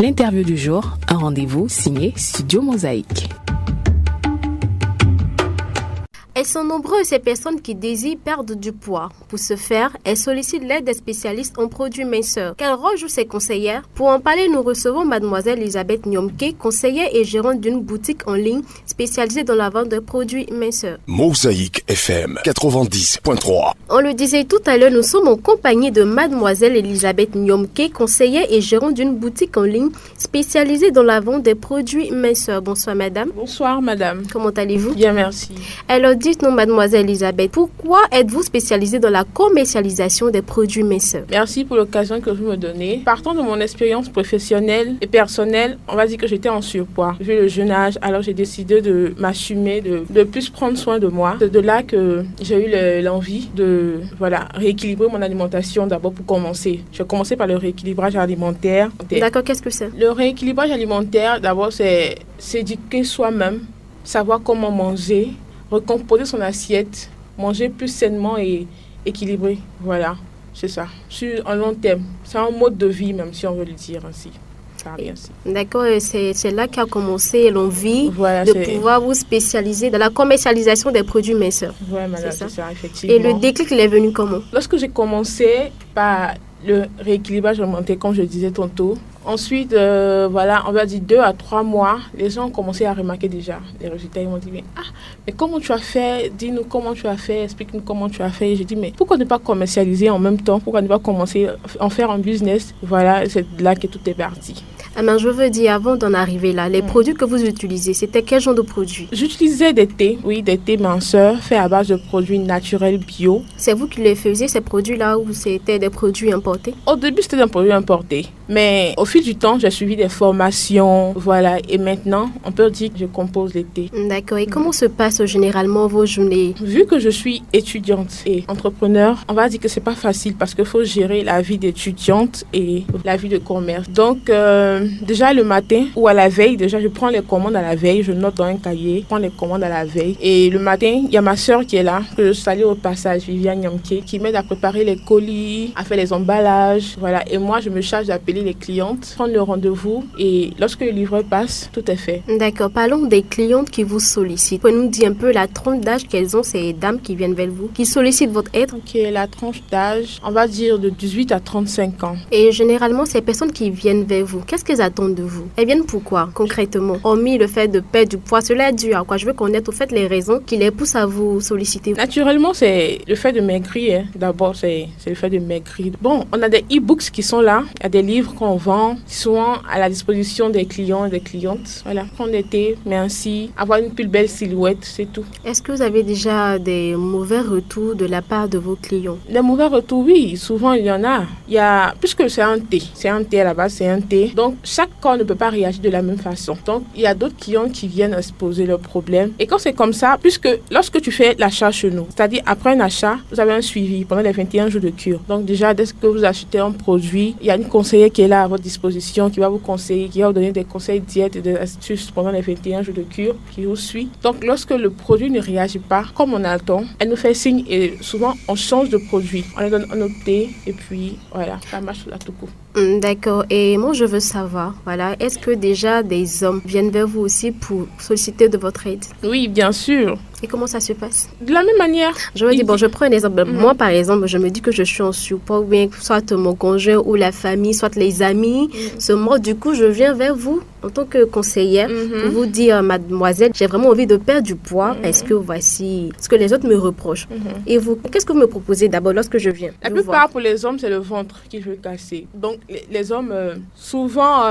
L'interview du jour, un rendez-vous signé Studio Mosaïque. Elles sont nombreuses ces personnes qui désirent perdre du poids. Pour ce faire, elles sollicitent l'aide des spécialistes en produits minceurs. Quel rôle jouent ces conseillères? Pour en parler, nous recevons Mademoiselle Elisabeth Nyomke, conseillère et gérante d'une boutique en ligne spécialisée dans la vente de produits minceurs. Mosaïque FM 90.3. On le disait tout à l'heure, nous sommes en compagnie de Mademoiselle Elisabeth Nyomke, conseillère et gérante d'une boutique en ligne spécialisée dans la vente des produits minceurs. Bonsoir madame. Bonsoir madame. Comment allez-vous? Bien, merci. Alors dites-nous Mademoiselle Elisabeth, pourquoi êtes-vous spécialisée dans la commercialisation des produits minceurs? Merci pour l'occasion que vous me donnez. Partant de mon expérience professionnelle et personnelle, on va dire que j'étais en surpoids. Vu le jeune âge, alors j'ai décidé de m'assumer, de plus prendre soin de moi. C'est de là que j'ai eu l'envie de rééquilibrer mon alimentation d'abord pour commencer. Je vais commencer par le rééquilibrage alimentaire. D'accord, qu'est-ce que c'est? Le rééquilibrage alimentaire, d'abord, c'est s'éduquer soi-même, savoir comment manger, recomposer son assiette, manger plus sainement et équilibré. Voilà, c'est ça. Sur un long terme, c'est un mode de vie même si on veut le dire ainsi. D'accord, c'est là qu'a commencé l'envie de pouvoir vous spécialiser dans la commercialisation des produits minceurs. Oui, madame, c'est ça, effectivement. Et le déclic, il est venu comment? Lorsque j'ai commencé par le rééquilibrage alimentaire, comme je disais tantôt, ensuite, on va dire 2 à 3 mois, les gens ont commencé à remarquer déjà les résultats. Ils m'ont dit, mais comment tu as fait? Dis-nous comment tu as fait, explique-nous comment tu as fait. J'ai dit, mais pourquoi ne pas commercialiser en même temps? Pourquoi ne pas commencer à en faire un business? Voilà, c'est là que tout est parti. Je veux dire, avant d'en arriver là, les produits que vous utilisez, c'était quel genre de produits? J'utilisais des thés minceurs faits à base de produits naturels bio. C'est vous qui les faisiez, ces produits-là, ou c'était des produits importés? Au début, c'était des produits importés. Mais au fil du temps, j'ai suivi des formations, et maintenant, on peut dire que je compose les thés. D'accord. Et comment se passent généralement vos journées? Vu que je suis étudiante et entrepreneur, on va dire que c'est pas facile parce qu'il faut gérer la vie d'étudiante et la vie de commerce. Donc, déjà le matin ou à la veille, je prends les commandes à la veille, je note dans un cahier, je prends les commandes à la veille. Et le matin, il y a ma soeur qui est là, que je salue au passage, Viviane Nyamke, qui m'aide à préparer les colis, à faire les emballages. Et moi, je me charge d'appeler les clientes, prendre le rendez-vous et lorsque le livreur passe, tout est fait. D'accord. Parlons des clientes qui vous sollicitent. Pouvez-nous dire un peu la tranche d'âge qu'elles ont, ces dames qui viennent vers vous, qui sollicitent votre aide? Ok, la tranche d'âge, on va dire de 18 à 35 ans. Et généralement, ces personnes qui viennent vers vous, qu'est-ce qu'elles attendent de vous? Elles viennent pourquoi concrètement? Hormis le fait de perdre du poids, cela est dû à quoi? Je veux connaître au fait les raisons qui les poussent à vous solliciter. Naturellement, c'est le fait de maigrir. D'abord, c'est le fait de maigrir. Bon, on a des e-books qui sont là. Il y a des livres qu'on vend, souvent à la disposition des clients et des clientes. Prendre des thés, mais ainsi avoir une plus belle silhouette, c'est tout. Est-ce que vous avez déjà des mauvais retours de la part de vos clients? Les mauvais retours, oui, souvent il y en a. Puisque c'est un thé à la base, c'est un thé. Donc, chaque corps ne peut pas réagir de la même façon. Donc, il y a d'autres clients qui viennent exposer leurs problèmes. Et quand c'est comme ça, puisque lorsque tu fais l'achat chez nous, c'est-à-dire après un achat, vous avez un suivi pendant les 21 jours de cure. Donc, déjà, dès que vous achetez un produit, il y a une conseillère qui est là à votre disposition, qui va vous conseiller, qui va vous donner des conseils diète et des astuces pendant les 21 jours de cure, qui vous suit. Donc, lorsque le produit ne réagit pas comme on attend, elle nous fait signe et souvent, on change de produit. On lui donne un autre thé et puis, ça marche à tout coup. D'accord. Et moi, je veux savoir, est-ce que déjà des hommes viennent vers vous aussi pour solliciter de votre aide? Oui, bien sûr. Et comment ça se passe? De la même manière. Je veux dire, je prends un exemple. Moi, par exemple, je me dis que je suis en surpoids, ou bien soit mon conjoint ou la famille, soit les amis. Du coup, je viens vers vous en tant que conseillère pour vous dire, mademoiselle, j'ai vraiment envie de perdre du poids parce que voici ce que les autres me reprochent. Et vous, qu'est-ce que vous me proposez d'abord lorsque je viens? La plupart pour les hommes, c'est le ventre qui veut casser. Donc, les hommes, souvent,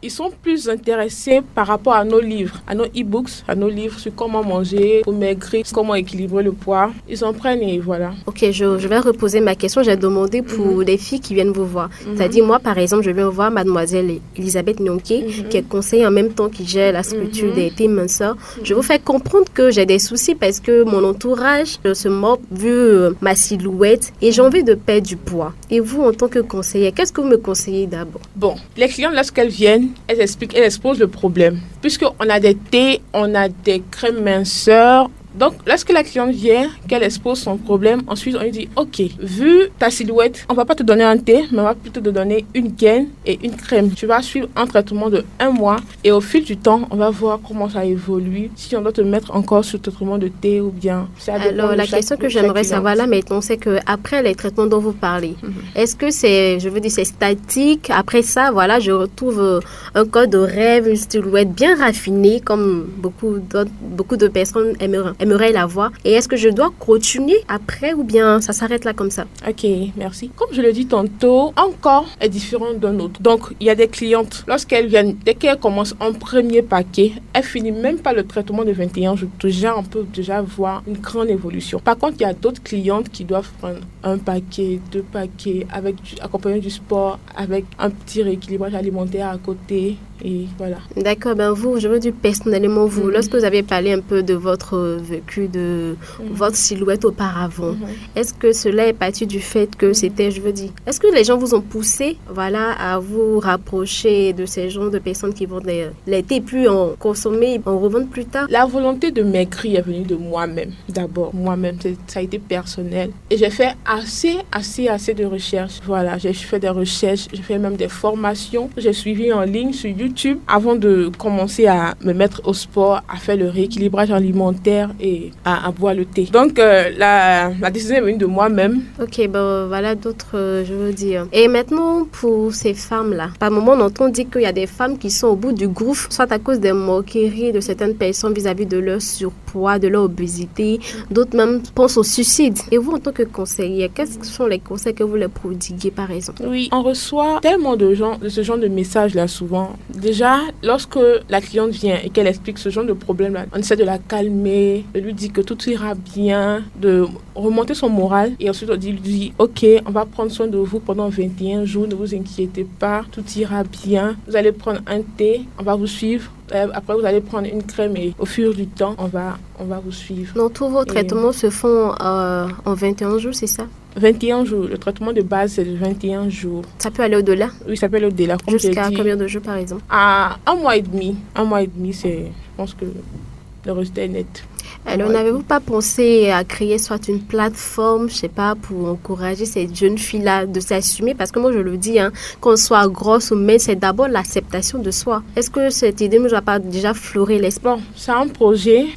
ils sont plus intéressés par rapport à nos livres, à nos e-books, à nos livres sur comment manger, pour maigrir, comment équilibrer le poids. Ils en prennent et voilà. Ok, je vais reposer ma question. J'ai demandé pour les filles qui viennent vous voir. C'est-à-dire, moi, par exemple, je viens voir mademoiselle Elisabeth Nyomke, qui est conseillère en même temps qui gère la structure des thés minceurs. Je vous fais comprendre que j'ai des soucis parce que mon entourage se moque vu ma silhouette et j'ai envie de perdre du poids. Et vous, en tant que conseillère, qu'est-ce que vous me conseillez d'abord? Bon, les clientes, lorsqu'elles viennent, elles exposent le problème. Puisqu'on a des thés, on a des crèmes minceurs, Donc, lorsque la cliente vient, qu'elle expose son problème, ensuite, on lui dit, OK, vu ta silhouette, on va pas te donner un thé, mais on va plutôt te donner une gaine et une crème. Tu vas suivre un traitement de 1 mois et au fil du temps, on va voir comment ça évolue, si on doit te mettre encore sur le traitement de thé ou bien... Alors, la question que j'aimerais savoir là maintenant, c'est qu'après les traitements dont vous parlez, est-ce que c'est statique? Après ça, voilà, je retrouve un corps de rêve, une silhouette bien raffinée, comme beaucoup de personnes aimeraient la voir. Et est-ce que je dois continuer après ou bien ça s'arrête là comme ça? Ok, merci. Comme je le dis tantôt, un corps est différent d'un autre. Donc, il y a des clientes, lorsqu'elles viennent, dès qu'elles commencent un premier paquet, elles finissent même pas le traitement de 21 jours. Déjà, on peut déjà voir une grande évolution. Par contre, il y a d'autres clientes qui doivent prendre un paquet, 2 paquets, accompagné du sport, avec un petit rééquilibrage alimentaire à côté. Et voilà. D'accord, je veux dire personnellement, lorsque vous avez parlé un peu de votre vécu, de votre silhouette auparavant, est-ce que cela est parti du fait que c'était, est-ce que les gens vous ont poussé, à vous rapprocher de ces gens de personnes qui vendent les thés, puis en consommer, en revendre plus tard? La volonté de maigrir est venue de moi-même, d'abord. Moi-même, ça a été personnel. Et j'ai fait assez de recherches. Voilà, j'ai fait des recherches, j'ai fait même des formations. J'ai suivi en ligne sur YouTube avant de commencer à me mettre au sport, à faire le rééquilibrage alimentaire et à boire le thé. Donc, la décision est venue de moi-même. Ok, voilà d'autres, Et maintenant, pour ces femmes-là, par moment, on entend dire qu'il y a des femmes qui sont au bout du gouffre, soit à cause des moqueries de certaines personnes vis-à-vis de leur surpoids, de leur obésité. D'autres même pensent au suicide. Et vous, en tant que conseillère, quels sont les conseils que vous leur prodiguez, par exemple? Oui, on reçoit tellement de ce genre de messages-là souvent. Déjà, lorsque la cliente vient et qu'elle explique ce genre de problème-là, on essaie de la calmer, de lui dire que tout ira bien, de remonter son moral. Et ensuite, on lui dit, OK, on va prendre soin de vous pendant 21 jours, ne vous inquiétez pas, tout ira bien. Vous allez prendre un thé, on va vous suivre. Après, vous allez prendre une crème et au fur du temps, on va vous suivre. Donc, tous vos traitements se font en 21 jours, c'est ça? 21 jours. Le traitement de base, c'est de 21 jours. Ça peut aller au-delà? Oui, ça peut aller au-delà. Jusqu'à combien de jours, par exemple? À 1 mois et demi. 1 mois et demi, je pense que le résultat est net. Alors, n'avez-vous pas pensé à créer soit une plateforme, pour encourager ces jeunes filles-là de s'assumer? Parce que moi, je le dis, qu'on soit grosse ou mince, c'est d'abord l'acceptation de soi. Est-ce que cette idée ne nous a pas déjà floré l'esprit? Bon, c'est un projet,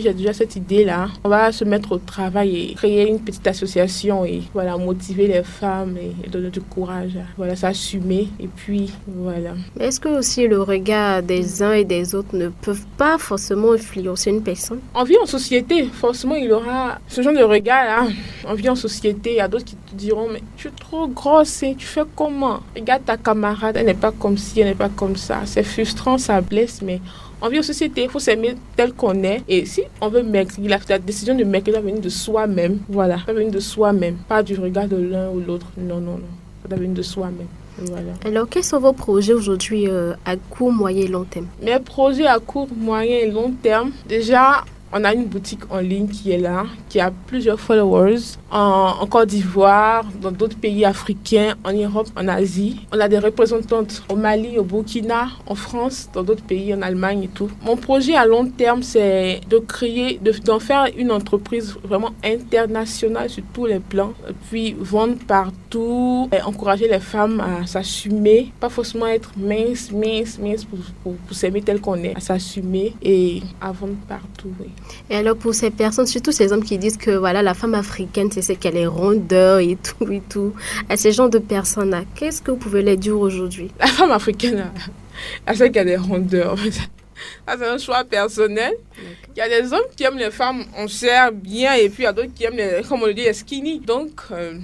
j'ai déjà cette idée-là. On va se mettre au travail et créer une petite association et motiver les femmes et donner du courage à s'assumer. Et puis, voilà. Mais est-ce que aussi le regard des uns et des autres ne peuvent pas forcément influencer une personne? On vit en société, forcément il y aura ce genre de regard-là. On vit en société, il y a d'autres qui te diront, mais tu es trop grosse, tu fais comment? Regarde ta camarade, elle n'est pas comme ci, elle n'est pas comme ça. C'est frustrant, ça blesse, mais on vit en société, il faut s'aimer tel qu'on est. Et si on veut maigrir, la décision de maigrir doit venir de soi-même. Voilà, doit venir de soi-même, pas du regard de l'un ou l'autre. Non, ça doit venir de soi-même. Voilà. Alors, quels sont vos projets aujourd'hui à court, moyen et long terme? Mes projets à court, moyen et long terme, déjà, on a une boutique en ligne qui est là, qui a plusieurs followers en Côte d'Ivoire, dans d'autres pays africains, en Europe, en Asie. On a des représentantes au Mali, au Burkina, en France, dans d'autres pays, en Allemagne et tout. Mon projet à long terme, c'est d'en faire une entreprise vraiment internationale sur tous les plans, puis vendre partout, et encourager les femmes à s'assumer, pas forcément être mince pour s'aimer tel qu'on est, à s'assumer et à vendre partout, oui. Et alors pour ces personnes, surtout ces hommes qui disent que la femme africaine, c'est qu'elle est rondeur et tout, à ces gens de personnes-là, qu'est-ce que vous pouvez leur dire aujourd'hui? La femme africaine, elle sait qu'elle est rondeur. Ça, c'est un choix personnel. Il y a des hommes qui aiment les femmes en chair bien et puis il y a d'autres qui aiment, comme on le dit, les skinny. Donc,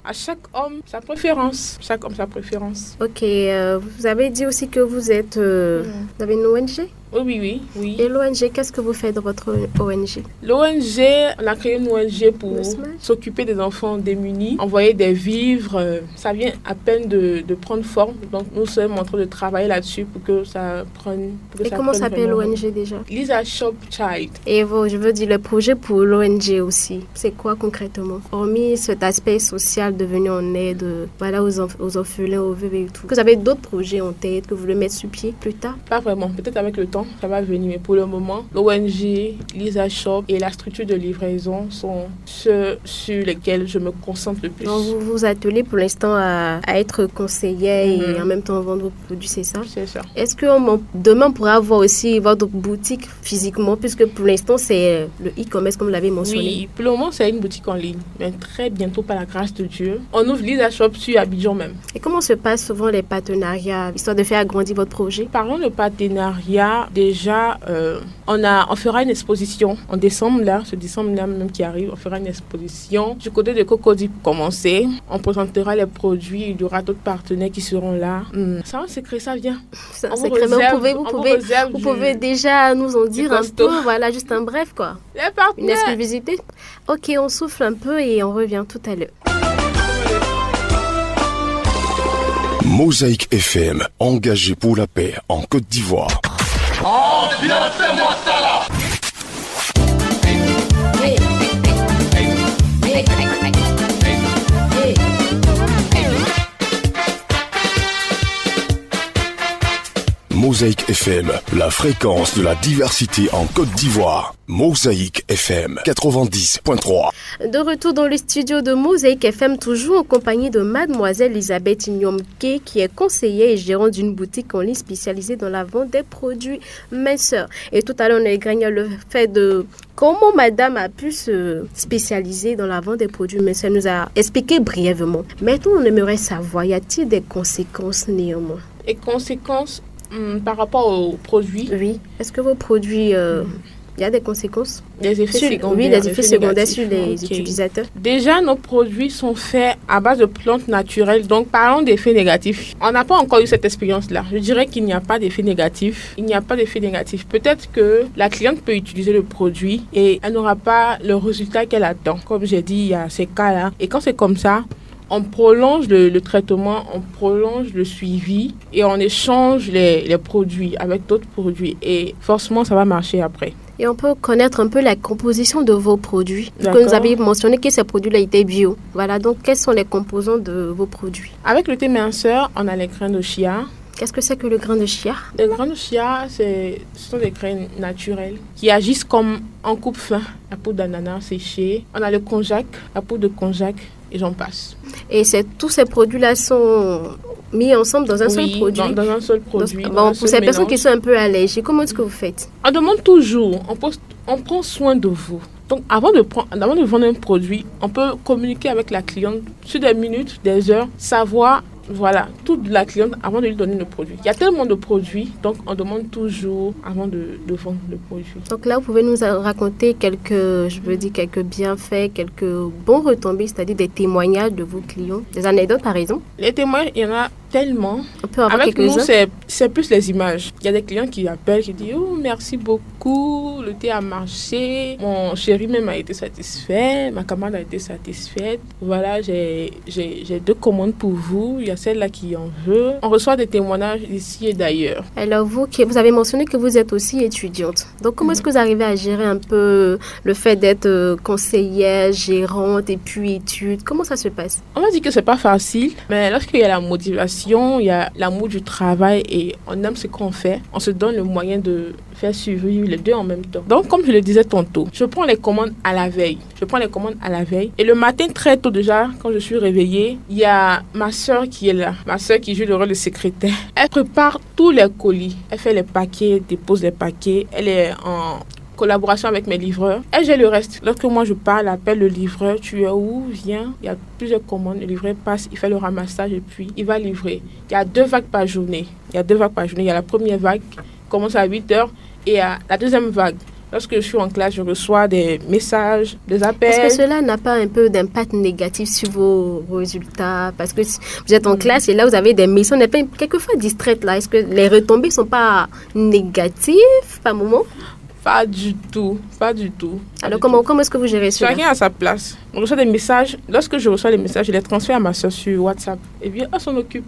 à chaque homme, sa préférence. Chaque homme, sa préférence. Ok, vous avez dit aussi que vous êtes... Vous avez une ONG? Oui. Et l'ONG, qu'est-ce que vous faites de votre ONG? L'ONG, on a créé une ONG pour s'occuper des enfants démunis, envoyer des vivres. Ça vient à peine de prendre forme. Donc, nous sommes en train de travailler là-dessus pour que ça prenne... Et comment s'appelle l'ONG déjà? Lisa Shop Child. Et je veux dire, le projet pour l'ONG aussi, c'est quoi concrètement? Hormis cet aspect social de venir en aide aux orphelins, aux veuves et tout. Vous avez d'autres projets en tête que vous voulez mettre sur pied plus tard? Pas vraiment. Peut-être avec le temps. temps, ça va venir. Mais pour le moment, l'ONG, Lisa Shop et la structure de livraison sont ceux sur lesquels je me concentre le plus. Donc, vous vous attelez pour l'instant à être conseillère et en même temps vendre vos produits, c'est ça? C'est ça. Est-ce que demain, on pourra avoir aussi votre boutique physiquement, puisque pour l'instant, c'est le e-commerce, comme vous l'avez mentionné? Oui, pour le moment, c'est une boutique en ligne. Mais très bientôt, par la grâce de Dieu, on ouvre Lisa Shop sur Abidjan même. Et comment se passent souvent les partenariats, histoire de faire agrandir votre projet? Parlons de partenariat. Déjà, on fera une exposition en décembre, ce décembre-là même qui arrive. On fera une exposition du côté de Cocody pour commencer. On présentera les produits. Il y aura d'autres partenaires qui seront là. Ça, c'est secret, ça vient. C'est un secret, mais vous pouvez déjà nous en dire un peu, voilà, juste un bref, quoi. Les partenaires. Une exclusivité. Ok, on souffle un peu et on revient tout à l'heure. Mosaïque FM, engagé pour la paix en Côte d'Ivoire. Oh, viens, fais-moi ça là! Mosaïque FM, la fréquence de la diversité en Côte d'Ivoire. Mosaïque FM 90.3. De retour dans le studio de Mosaïque FM, toujours en compagnie de Mademoiselle Elisabeth Inyomke, qui est conseillère et gérante d'une boutique en ligne spécialisée dans la vente des produits minceurs. Et tout à l'heure, on a égrené le fait de comment madame a pu se spécialiser dans la vente des produits minceurs. Elle nous a expliqué brièvement. Maintenant, on aimerait savoir, y a-t-il des conséquences néanmoins? Les conséquences par rapport aux produits? Oui. Est-ce que vos produits... il y a des conséquences? Des effets secondaires. Oui, des effets secondaires sur les utilisateurs. Déjà, nos produits sont faits à base de plantes naturelles. Donc, parlons d'effets négatifs. On n'a pas encore eu cette expérience-là. Je dirais qu'il n'y a pas d'effet négatif. Il n'y a pas d'effet négatif. Peut-être que la cliente peut utiliser le produit et elle n'aura pas le résultat qu'elle attend. Comme j'ai dit, il y a ces cas-là. Et quand c'est comme ça, on prolonge le traitement, on prolonge le suivi et on échange les produits avec d'autres produits. Et forcément, ça va marcher après. Et on peut connaître un peu la composition de vos produits. Parce D'accord. que vous avez mentionné que ces produits-là étaient bio. Voilà, donc quels sont les composants de vos produits? Avec le thé minceur, on a les grains de chia. Qu'est-ce que c'est que le grain de chia? Les grains de chia, ce sont des graines naturelles qui agissent comme en coupe-fin. La poudre d'ananas séchée. On a le konjac, la poudre de konjac et j'en passe. Et tous ces produits-là sont mis ensemble dans un seul produit? Dans un seul produit. Pour ces personnes qui sont un peu allergiques, comment est-ce que vous faites? On demande toujours, on prend soin de vous. Donc, avant de vendre un produit, on peut communiquer avec la cliente sur des minutes, des heures, savoir, voilà, toute la cliente avant de lui donner le produit. Il y a tellement de produits, donc on demande toujours avant de vendre le produit. Donc là, vous pouvez nous raconter quelques bienfaits, quelques bons retombées, c'est-à-dire des témoignages de vos clients, des anecdotes par exemple? Les témoignages, il y en a tellement. On peut avoir avec nous, quelques-uns? c'est plus les images. Il y a des clients qui appellent, qui disent « Oh, merci beaucoup, le thé a marché, mon chéri même a été satisfait, ma camarade a été satisfaite. Voilà, j'ai 2 commandes pour vous, il y a celle-là qui en veut. » On reçoit des témoignages ici et d'ailleurs. Alors vous avez mentionné que vous êtes aussi étudiante. Donc comment est-ce que vous arrivez à gérer un peu le fait d'être conseillère, gérante et puis études? Comment ça se passe? On va dire que c'est pas facile, mais lorsqu'il y a la motivation, il y a l'amour du travail et on aime ce qu'on fait, on se donne le moyen de faire survivre les deux en même temps. Donc, comme je le disais tantôt, je prends les commandes à la veille. Et le matin, très tôt déjà, quand je suis réveillée, il y a ma soeur qui est là. Ma soeur qui joue le rôle de secrétaire. Elle prépare tous les colis. Elle fait les paquets, dépose les paquets. Elle est en collaboration avec mes livreurs. Et j'ai le reste. Lorsque moi je parle, appelle le livreur, tu es où? Viens. Il y a plusieurs commandes. Le livreur passe, il fait le ramassage et puis il va livrer. Il y a 2 vagues par journée. Il y a la première vague qui commence à 8h et il y a la deuxième vague. Lorsque je suis en classe, je reçois des messages, des appels. Est-ce que cela n'a pas un peu d'impact négatif sur vos résultats? Parce que vous êtes en classe et là, vous avez des missions, on est quelquefois distraite là. Est-ce que les retombées ne sont pas négatives par moment? Pas du tout. Alors comment est-ce que vous gérez cela? Chacun à sa place. On reçoit des messages. Lorsque je reçois les messages, je les transfère à ma soeur sur WhatsApp. Et bien, elle s'en occupe.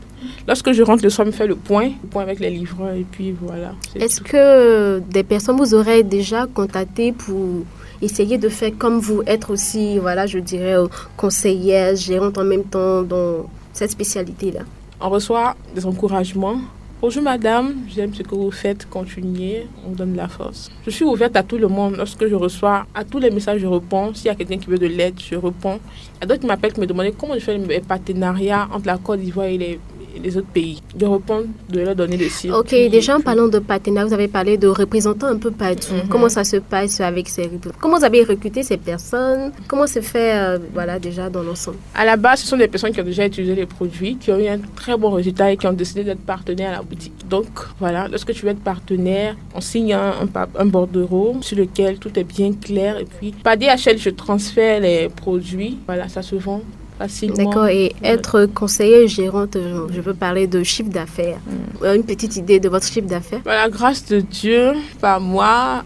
Lorsque je rentre le soir, je me fais le point avec les livreurs et puis voilà. Est-ce que des personnes vous auraient déjà contacté pour essayer de faire comme vous, être aussi, voilà, je dirais, conseillère, gérante en même temps dans cette spécialité-là? On reçoit des encouragements. Bonjour madame, j'aime ce que vous faites, continuez, on vous donne de la force. Je suis ouverte à tout le monde. Lorsque je reçois à tous les messages, je réponds. S'il y a quelqu'un qui veut de l'aide, je réponds. Il y a d'autres qui m'appellent qui me demandent comment je fais les partenariats entre la Côte d'Ivoire et les autres pays. Je réponds de leur donner des signes. Ok, déjà en parlant de partenariat, vous avez parlé de représentants un peu partout. Comment ça se passe avec ces... Comment vous avez recruté ces personnes? Comment se fait, déjà dans l'ensemble? À la base, ce sont des personnes qui ont déjà utilisé les produits, qui ont eu un très bon résultat et qui ont décidé d'être partenaires à la boutique. Donc, voilà, lorsque tu veux être partenaire, on signe un bordereau sur lequel tout est bien clair. Et puis, par DHL, je transfère les produits. Voilà, ça se vend facilement. D'accord, et être conseillère gérante, je veux parler de chiffre d'affaires. Une petite idée de votre chiffre d'affaires? Voilà, grâce de Dieu, par mois,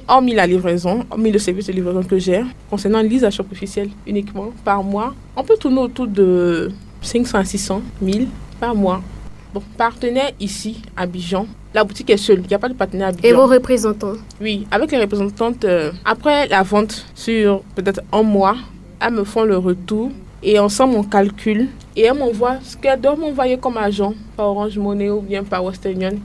hormis la livraison, hormis le service de livraison que j'ai, concernant Lisa Shop officielle uniquement, par mois, on peut tourner autour de 500 à 600 000 par mois. Bon, partenaire ici, à Abidjan, la boutique est seule, il n'y a pas de partenaire à Abidjan. Et vos représentants? Oui, avec les représentantes, après la vente sur peut-être un mois, elles me font le retour. Et ensemble, on calcule et elles m'envoient ce qu'elles doivent m'envoyer comme agent par Orange Money ou bien par Western Union.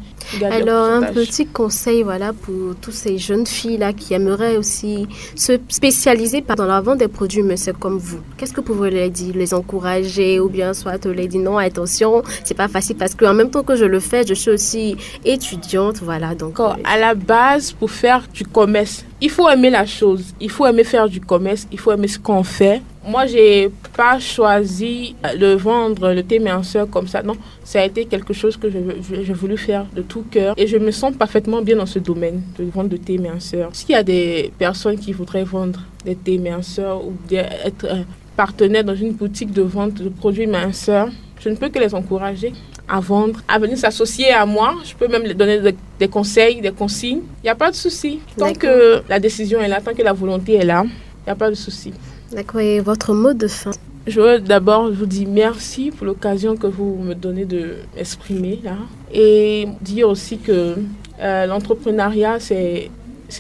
Alors, un petit conseil pour toutes ces jeunes filles-là qui aimeraient aussi se spécialiser dans la vente des produits, mais c'est comme vous. Qu'est-ce que vous pouvez leur dire? Les encourager ou bien soit leur dire non, attention, c'est pas facile parce qu'en même temps que je le fais, je suis aussi étudiante, voilà. Donc, à la base, pour faire du commerce, il faut aimer la chose, il faut aimer faire du commerce, il faut aimer ce qu'on fait. Moi, j'ai pas choisi de vendre le thé minceur comme ça. Non, ça a été quelque chose que j'ai voulu faire de tout cœur. Et je me sens parfaitement bien dans ce domaine de vendre de thé minceur. S'il y a des personnes qui voudraient vendre des thés minceurs ou être partenaire dans une boutique de vente de produits minceurs, je ne peux que les encourager à vendre, à venir s'associer à moi. Je peux même leur donner des conseils, des consignes. Il n'y a pas de souci. Tant que la décision est là, tant que la volonté est là, il n'y a pas de souci. D'accord. Et votre mot de fin? Je veux d'abord vous dire merci pour l'occasion que vous me donnez de m'exprimer là. Et dire aussi que l'entrepreneuriat, c'est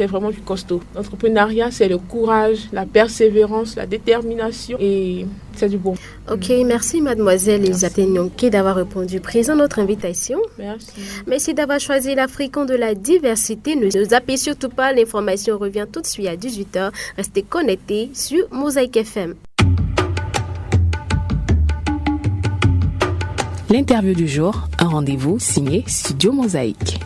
vraiment du costaud. L'entrepreneuriat, c'est le courage, la persévérance, la détermination et c'est du bon. Ok, merci mademoiselle Elisabeth Nyonké d'avoir répondu présent à notre invitation. Merci. Merci d'avoir choisi l'Africain de la diversité. Ne zappez surtout pas, l'information revient tout de suite à 18h. Restez connectés sur Mosaïque FM. L'interview du jour, un rendez-vous signé Studio Mosaïque.